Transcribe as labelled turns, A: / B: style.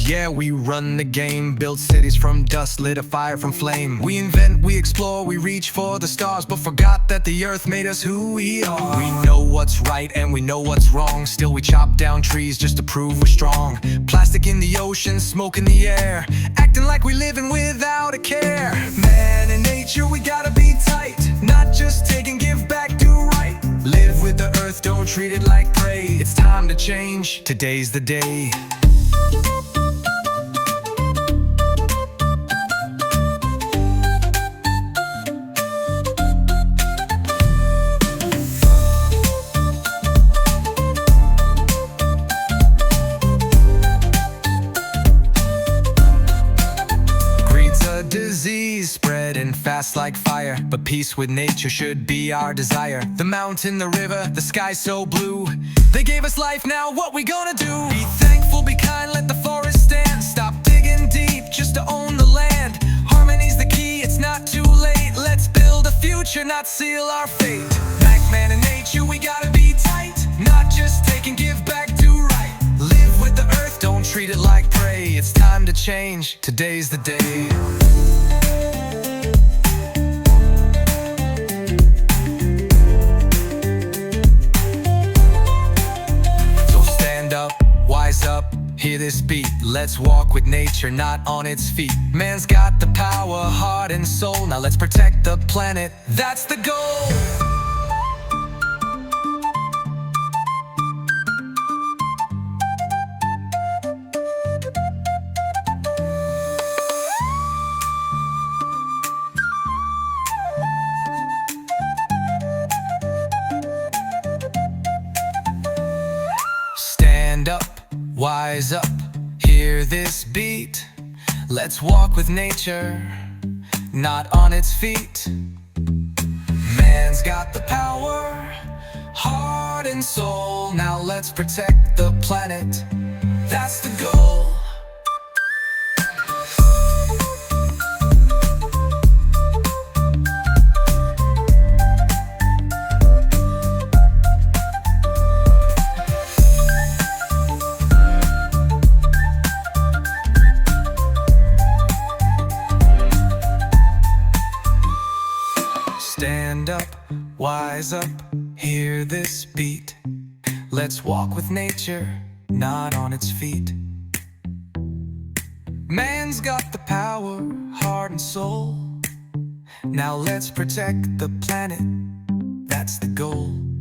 A: Yeah, we run the game, build cities from dust, lit a fire from flame. We invent, we explore, we reach for the stars, but forgot that the earth made us who we are. We know what's right and we know what's wrong, still we chop down trees just to prove we're strong. Plastic in the ocean, smoke in the air, acting like we living without a care. Man and nature, we gotta be tight, not just take and give back, do right. Live with the earth, don't treat it like prey. It's time to change, today's the day. Disease spreading fast like fire, but peace with nature should be our desire. The mountain, the river, the sky so blue, they gave us life, now what we gonna do? Be thankful, be kind, let the forest stand. Stop digging deep just to own the land. Harmony's the key, it's not too late. Let's build a future, not seal our fate. Like man and nature, we gotta be tight, not just take and give back, do right. Live with the earth, don't treat it like prey. It's time to change, today's the day. Wise up, hear this beat. Let's walk with nature, not on its feet. Man's got the power, heart and soul. Now let's protect the planet, that's the goal. Stand up, wise up, hear this beat. Let's walk with nature, not on its feet. Man's got the power, heart and soul. Now let's protect the planet, that's the goal. Stand up, wise up, hear this beat. Let's walk with nature, not on its feet. Man's got the power, heart and soul. Now let's protect the planet, that's the goal.